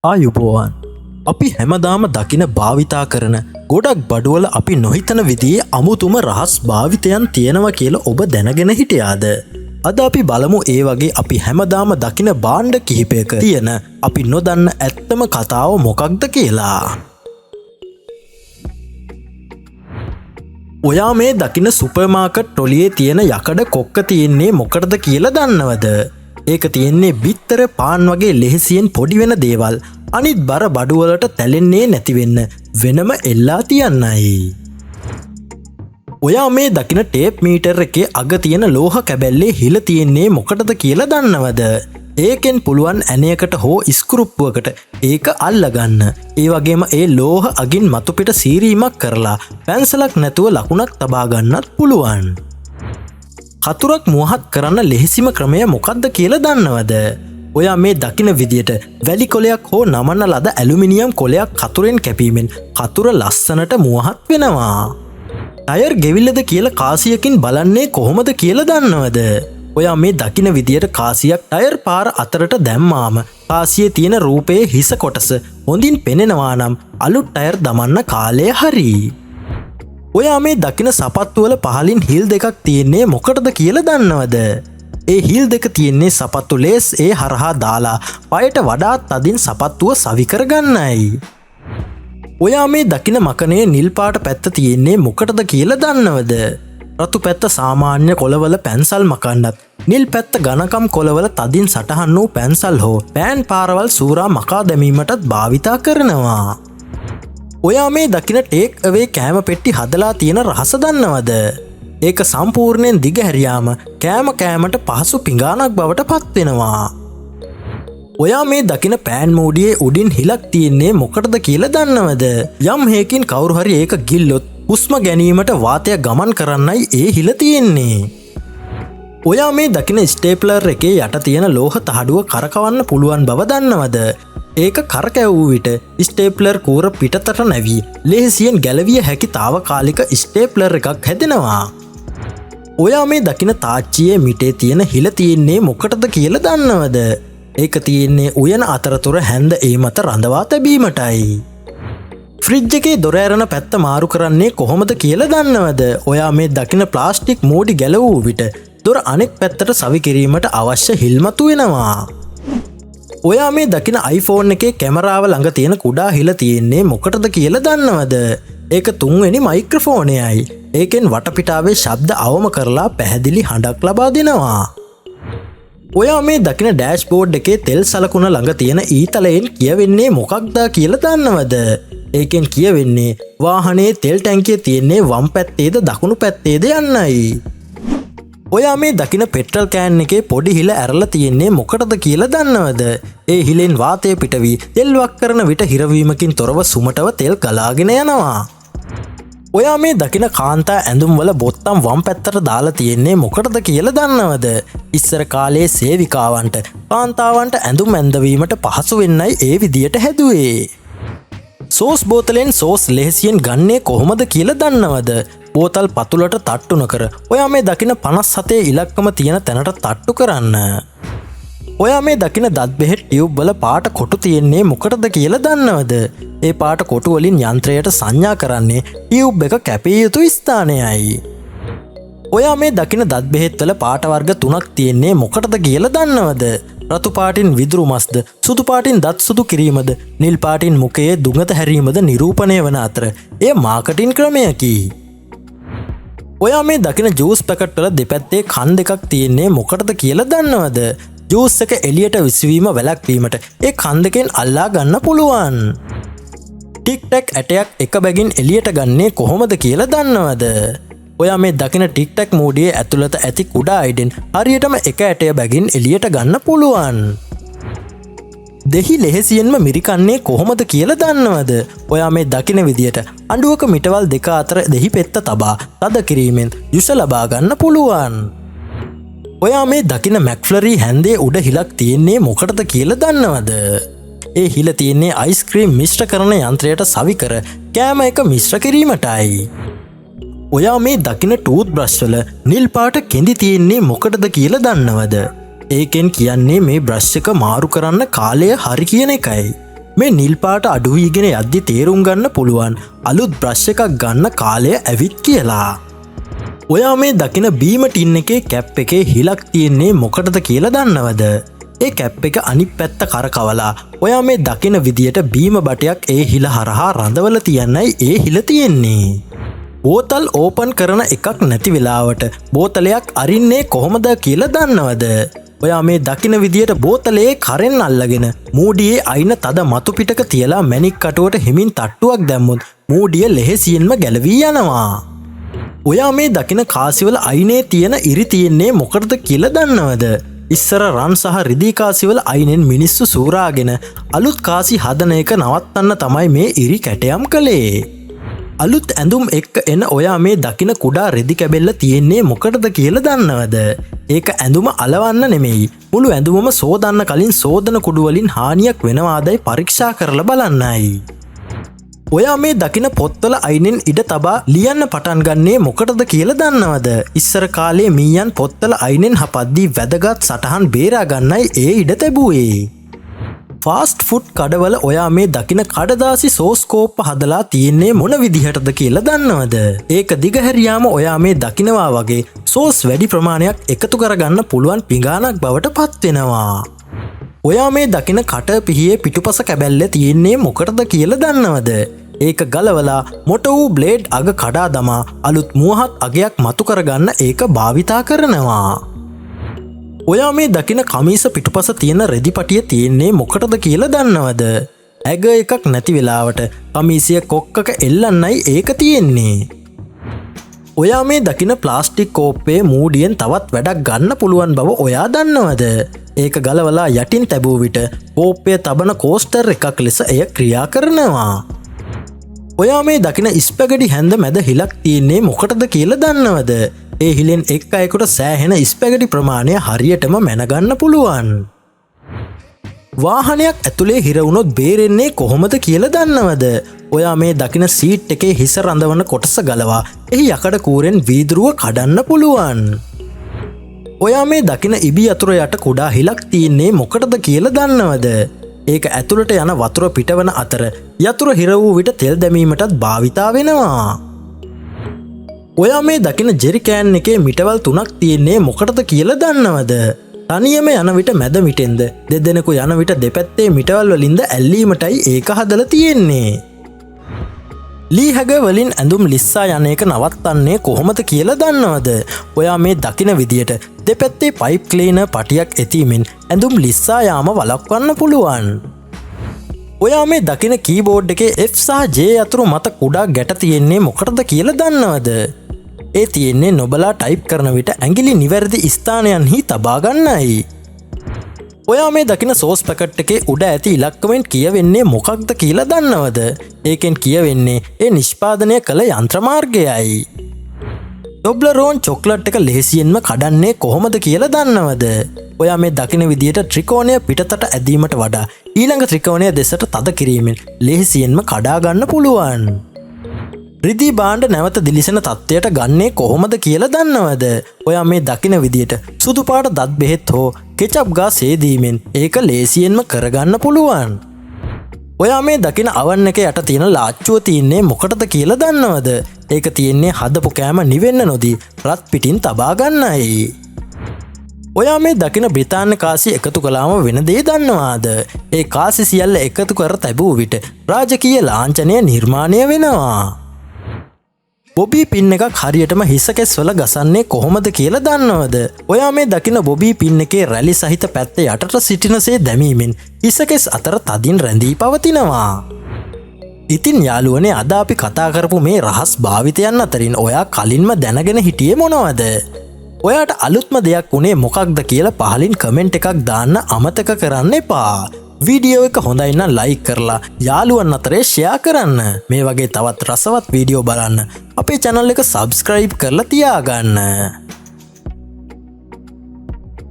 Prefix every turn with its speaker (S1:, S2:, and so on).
S1: ආයුබෝවන් අපි හැමදාම දකින භාවිතා කරන ගොඩක් බඩුවල අපි නොහිතන විදියේ අමුතුම රහස් භාවිතයන් තියෙනවා කියලා ඔබ දැනගෙන හිටියාද? අද අපි බලමු ඒ වගේ අපි හැමදාම දකින භාණ්ඩ කිහිපයක තියෙන අපි නොදන්න ඇත්තම කතාව මොකක්ද කියලා. ඔයා මේ දකින සුපර් මාකට් ට්‍රොලියේ තියෙන යකඩ කොක්ක තියෙන්නේ මොකටද කියලා දන්නවද? ඒක තියෙන්නේ බිත්තර පාන් වගේ ලෙහෙසියෙන් පොඩි වෙන දේවල් අනිත් බර බඩුවලට තැලෙන්නේ නැතිවෙන්න වෙනම එල්ලා තියන්නයි. ඔයා මේ දකින ටේප් මීටර් එකේ අග තියෙන ලෝහ කැබැල්ලේ හිල තියෙන්නේ මොකටද කියලා දන්නවද? ඒකෙන් පුළුවන් ඇණයකට හෝ ඉස්කුරුප්පුවකට ඒක අල්ලගන්න. ඒ වගේම ඒ ලෝහ අගින් මතු පිට සීරීමක් කරලා පැන්සලක් නැතුව ලකුණක් තබා ගන්නත් පුළුවන්. කතුරක් මුවහත් කරන්න ලෙහෙසිම ක්‍රමය මොකක්ද කියලා දන්නවද? ඔයා මේ දකින විදියට වැලි කොලයක් හෝ නමන්න ලද ඇලුමිනියම් කොලයක් කතුරෙන් කැපීමෙන් කතුර ලස්සනට මුවහත් වෙනවා. ටයර් ගෙවිල්ලද කියලා කාසියකින් බලන්නේ කොහොමද කියලා දන්නවද? ඔයා මේ දකින විදියට කාසියක් ටයර් පාර අතරට දැම්මාම කාසියේ තියෙන රූපයේ හිස කොටස හොඳින් පෙනෙනවා නම් අලුත් ටයර් දමන්න කාලය හරි. ඔයා මේ දකින සපත්තුවල පහලින් හිල් දෙකක් තියෙන්නේ මොකටද කියලා දන්නවද? ඒ හිල් දෙක තියෙන්නේ සපත්තු ලේස් ඒ හරහා දාලා පයට වඩාත් තදින් සපත්තුව සවි කරගන්නයි. ඔයා මේ දකින මකනේ නිල් පාට පැත්ත තියෙන්නේ මොකටද කියලා දන්නවද? රතු පැත්ත සාමාන්‍ය කොළවල පැන්සල් මකන්නත්, නිල් පැත්ත ඝනකම් කොළවල තදින් සටහන් වූ පැන්සල් හෝ පෑන් පාරවල් සූරා මකා දැමීමටත් භාවිතා කරනවා. ඔයා මේ දකින ටේක් අවේ කෑම පෙට්ටි හදලා තියෙන රහස දන්නවද? ඒක සම්පූර්ණයෙන් දිග හැරියාම කෑම කෑමට පහසු පිඟානක් බවට පත්වෙනවා. ඔයා මේ දකින පෑන් මූඩියේ උඩින් හිලක් තියෙන්නේ මොකටද කියලා දන්නවද? යම් හේකින් කවුරු හරි ඒක ගිල්ලොත් හුස්ම ගැනීමට වාතය ගමන් කරන්නයි ඒ හිල තියෙන්නේ. ඔයා මේ දකින ස්ටේප්ලර් එකේ යට තියෙන ලෝහ තහඩුව කරකවන්න පුළුවන් බව දන්නවද? ඒක කරකැවූ විට ස්ටේප්ලර් කූර පිටතට නැවී ලෙහෙසියෙන් ගැලවිය හැකි තාවකාලික ස්ටේප්ලර් එකක් හැදෙනවා. ඔයා මේ දකින තාච්චියේ මිටේ තියෙන හිල තියෙන්නේ මොකටද කියලා දන්නවද? ඒක තියෙන්නේ උයන අතරතුර හැන්ද ඒ මත රඳවා තැබීමටයි. ෆ්‍රිජ් එකේ දොර ඇරන පැත්ත මාරු කරන්නේ කොහොමද කියලා දන්නවද? ඔයා මේ දකින ප්ලාස්ටික් මූඩි ගැලවූ විට දොර අනෙක් පැත්තට සවි කිරීමට අවශ්‍ය හිල් මතු වෙනවා. ඔයා මේ දකින iPhone එකේ කැමරාව ළඟ තියෙන කුඩා හිල තියෙන්නේ මොකටද කියලා දන්නවද? ඒක තුන්වෙනි මයික්‍රොෆෝනයයි. ඒකෙන් වටපිටාවේ ශබ්ද අවම කරලා පැහැදිලි හඬක් ලබා දෙනවා. ඔයා මේ දකින ඩෑෂ්බෝඩ් එකේ තෙල් සලකුණ ළඟ තියෙන ඊතලයෙන් කියවෙන්නේ මොකක්ද කියලා දන්නවද? ඒකෙන් කියවෙන්නේ වාහනේ තෙල් ටැංකිය තියෙන්නේ වම් පැත්තේද දකුණු පැත්තේද යන්නයි. ඔයා මේ දකින පෙට්‍රල් කෑන් එකේ පොඩි හිල ඇරලා තියෙන්නේ මොකටද කියලා දන්නවද? ඒ හිලෙන් වාතය පිට වී තෙල් වක් කරන විට හිරවීමකින් තොරව සුමටව තෙල් ගලාගෙන යනවා. ඔයා මේ දකින කාන්තා ඇඳුම් වල බොත්තම් වම් පැත්තට දාලා තියෙන්නේ මොකටද කියලා දන්නවද? ඉස්සර කාලේ සේවිකාවන්ට කාන්තාවන්ට ඇඳුම් ඇඳවීමට පහසු වෙන්නයි ඒ විදියට හැදුවේ. සෝස් බෝතලෙන් සෝස් ලෙහෙසියෙන් ගන්නේ කොහොමද කියලා දන්නවද? බෝතල් පතුලට තට්ටු නොකර ඔයා මේ දකින 57 ඉලක්කම තියෙන තැනට තට්ටු කරන්න. ඔයා මේ දකින දත් බෙහෙත් ටියුබ් වල පාට කොටු තියෙන්නේ මොකටද කියලා දන්නවද? ඒ පාට කොටු වලින් යන්ත්‍රයට සංඥා කරන්නේ ටියුබ් එක කැපිය යුතු ස්ථානයයි. ඔයා මේ දකින දත් බෙහෙත් වල පාට වර්ග 3ක් තියෙන්නේ මොකටද කියලා දන්නවද? රතු පාටින් විදුරු මස්ද, සුදු පාටින් දත් සුදු කිරීමද, නිල් පාටින් මුඛයේ දුඟත හැරීමද නිරූපණය වන අතර එය මාකටින් ක්‍රමයකි. ඔයා මේ දකින ජූස් පැකට් වල දෙපැත්තේ කන් දෙකක් තියෙන්නේ මොකටද කියලා දන්නවද? ජූස් එක එළියට විසවීම වැළැක්වීමට ඒ කන් දෙකෙන් අල්ලා ගන්න පුළුවන්. ටික් ටැක් ඇටයක් එක බැගින් එළියට ගන්නේ කොහොමද කියලා දන්නවද? ඔයා මේ දකින ටික් ටැක් මූඩියේ ඇතුළත ඇති කුඩා අයිඩෙන් හරියටම එක ඇටය බැගින් එළියට ගන්න පුළුවන්. දෙහි ලෙහෙසියෙන්ම මිරිකන්නේ කොහොමද කියලා දන්නවද? ඔයා මේ දකින විදියට අඬුවක මිටවල් දෙක අතර දෙහි පෙත්ත තබා තද කිරීමෙන් යුෂ ලබා ගන්න පුළුවන්. ඔයා මේ දකින මැක්ෆ්ලරී හැන්දේ උඩ හිලක් තියෙන්නේ මොකටද කියලා දන්නවද? ඒ හිල තියෙන්නේ අයිස්ක්‍රීම් මිශ්‍ර කරන යන්ත්‍රයට සවි කර කෑම එක මිශ්‍ර කිරීමටයි. ඔයා මේ දකින ටූත් බ්‍රෂ් වල නිල් පාට කෙඳි තියෙන්නේ මොකටද කියලා දන්නවද? ඒකෙන් කියන්නේ මේ බ්‍රෂ් එක මාරු කරන්න කාලය හරි කියන එකයි. මේ නිල් පාට අඩුවීගෙන යද්දි තේරුම් ගන්න පුළුවන් අලුත් බ්‍රෂ් එකක් ගන්න කාලය ඇවිත් කියලා. ඔයා මේ දකින බීම ටින් එකේ කැප් එකේ හිලක් තියෙන්නේ මොකටද කියලා දන්නවද? ඒ කැප් එක අනිත් පැත්ත කරකවලා ඔයා මේ දකින විදියට බීම බටයක් ඒ හිල හරහා රඳවල තියන්නයි ඒ හිල තියෙන්නේ. බෝතල් ඕපන් කරන එකක් නැති වෙලාවට බෝතලයක් අරින්නේ කොහොමද කියලා දන්නවද? ඔයා මේ දකින විදියට බෝතලයේ කරෙන් අල්ලගෙන මූඩියේ අයින තද මතු පිටක තියලා මැණික් කටුවට හිමින් තට්ටුවක් දැම්මොත් මූඩිය ලෙහෙසියෙන්ම ගැලවී යනවා. ඔයා මේ දකින කාසිවල අයිනේ තියෙන ඉරි තියෙන්නේ මොකටද කියලා දන්නවද? ඉස්සර රන් සහ රිදී කාසිවල අයිනෙන් මිනිස්සු සූරාගෙන අලුත් කාසි හදන එක නවත්තන්න තමයි මේ ඉරි කැටයම් කළේ. අලුත් ඇඳුම් එක්ක එන ඔයා මේ දකින කුඩා රෙදි කැබෙල්ල තියෙන්නේ මොකටද කියලා දන්නවද? ඒක ඇඳුම අලවන්න නෙමෙයි. මුළු ඇඳුමම සෝදන්න කලින් සෝදන කුඩු වලින් හානියක් වෙනවාදයි පරීක්ෂා කරලා බලන්නයි. ඔයා මේ දකින පොත්වල අයිනෙන් ඉඩ තබා ලියන්න පටන් ගන්නේ මොකටද කියලා දන්නවද? ඉස්සර කාලේ මීයන් පොත්වල අයිනෙන් හපද්දී වැදගත් සටහන් බේරා ගන්නයි ඒ ඉඩ තැබුවේ. ෆාස්ට් ෆුඩ් කඩවල ඔයා මේ දකින කඩදාසි සෝස් කෝප්ප හදලා තියෙන්නේ මොන විදිහටද කියලා දන්නවද? ඒක දිගහැරියාම ඔයා මේ දකිනවා වගේ සෝස් වැඩි ප්‍රමාණයක් එකතු කරගන්න පුළුවන් පිඟානක් බවට පත් වෙනවා. ඔයා මේ දකින කට පිහියේ පිටුපස කැබැල්ල තියෙන්නේ මොකටද කියලා දන්නවද? ඒක ගලවලා මොට වූ බ්ලේඩ් අග කඩා දමා අලුත් මුවහත් අගයක් මතු කරගන්න ඒක භාවිතා කරනවා. ඔයා මේ දකින කමීස පිටුපස තියෙන රෙදිපටිය තියෙන්නේ මොකටද කියලා දන්නවද? ඇග එකක් නැති වෙලාවට කමීසිය කොක්කක එල්ලන්නයි ඒක තියෙන්නේ. ඔයා මේ දකින ප්ලාස්ටික් කෝප්පේ මූඩියෙන් තවත් වැඩක් ගන්න පුළුවන් බව ඔයා දන්නවද? ඒක ගලවලා යටින් තැබූ විට කෝප්පය තබන කෝස්ටර් එකක් ලෙස එය ක්‍රියා කරනවා. ඔයා මේ දකින ස්පැගඩි හැන්ද මැද හිලක් තියෙන්නේ මොකටද කියලා දන්නවද? ඒ හිලෙන් එක් අයෙකුට සෑහෙන ස්පැගඩි ප්‍රමාණය හරියටම මැනගන්න පුළුවන්. වාහනයක් ඇතුලේ හිරවුණොත් බේරෙන්නේ කොහොමද කියලා දන්නවද? ඔයා මේ දකින සීට් එකේ හිස රඳවන කොටස ගලවා එහි යකඩ කූරෙන් වීදුරුව කඩන්න පුළුවන්. ඔයා මේ දකින ඉබි යතුර යට කුඩා හිලක් තියෙන්නේ මොකටද කියලා දන්නවද? ඒක ඇතුළට යන වතුර පිටවන අතර යතුර හිර වූ විට තෙල් දැමීමටත් භාවිතා වෙනවා. ඔයා මේ දකින ජෙරිකෑන් එකේ මිටවල් 3ක් තියෙන්නේ මොකටද කියලා දන්නවද? තනියම යන විට මැද මිටෙන්ද දෙදෙනෙකු යන විට දෙපැත්තේ මිටවල් වලින්ද ඇල්ලීමටයි ඒක හදලා තියෙන්නේ. ලී හැග වලින් ඇඳුම් ලිස්සා යන එක නවත්තන්නේ කොහොමද කියලා දන්නවද? ඔයා මේ දකින විදියට දෙපැත්තේ පයිප් ක්ලීනර් පටියක් ඇතිමින් ඇඳුම් ලිස්සා යාම වළක්වන්න පුළුවන්. ඔයා මේ දකින කීබෝඩ් එකේ F සහ J අතුරු මත කුඩා ගැට තියෙන්නේ මොකටද කියලා දන්නවද? ඒ තියෙන්නේ නොබලා ටයිප් කරන විට ඇඟිලි නිවැරදි ස්ථානයන්හි තබා ගන්නයි. ඔයා මේ දකින සෝස් පැකට් එකේ උඩ ඇති ඉලක්කමෙන් කියවෙන්නේ මොකක්ද කියලා දන්නවද? ඒකෙන් කියවෙන්නේ ඒ නිෂ්පාදනය කළ යන්ත්‍ර මාර්ගයයි. ටොබ්ලරෝන් චොක්ලට් එක ලෙහෙසියෙන්ම කඩන්නේ කොහොමද කියලා දන්නවද? ඔයා මේ දකින විදියට ත්‍රිකෝණය පිටතට ඇදීමට වඩා ඊළඟ ත්‍රිකෝණය දෙසට තද කිරීමෙන් ලෙහෙසියෙන්ම කඩා ගන්න පුළුවන්. රිදී බාණ්ඩ නැවත දිලිසෙන තත්ත්වයට ගන්නේ කොහොමද කියලා දන්නවද? ඔයා මේ දකින විදියට සුදු පාට දත් බෙහෙත් හෝ කෙචප් ගා සේදීමෙන් ඒක ලේසියෙන්ම කරගන්න පුළුවන්. ඔයා මේ දකින අවන් එක යට තියෙන ලාච්චුව තියන්නේ මොකටද කියලා දන්නවද? ඒක තියෙන්නේ හදපු කෑම නිවෙන්න නොදී රත් පිටින් තබා ගන්නයි. ඔයා මේ දකින බ්‍රිතාන්‍ය කාසි එකතු කළාම වෙන දේ දන්නවාද? ඒ කාසි සියල්ල එකතු කර තැබූ විට රාජකීය ලාංඡනය නිර්මාණය වෙනවා. බොබී පින් එකක් හරියටම හිසකෙස් වල ගසන්නේ කොහොමද කියලා දන්නවද? ඔයා මේ දකින බොබී පින් එකේ රැලි සහිත පැත්ත යටට සිටිනසේ දැමීමෙන් හිසකෙස් අතර තදින් රැඳී පවතිනවා. ඉතින් යාළුවනේ අද අපි කතා කරපු මේ රහස් භාවිතයන් අතරින් ඔයා කලින්ම දැනගෙන හිටියේ මොනවද? ඔයාට අලුත්ම දෙයක් උනේ මොකක්ද කියලා පහලින් කමෙන්ට් එකක් දාන්න අමතක කරන්න එපා. වීඩියෝ එක හොඳයි නම් ලයික් කරලා යාළුවන් අතරේ ෂෙයා කරන්න. මේ වගේ තවත් රසවත් වීඩියෝ බලන්න අපේ channel එක subscribe කරලා තියාගන්න.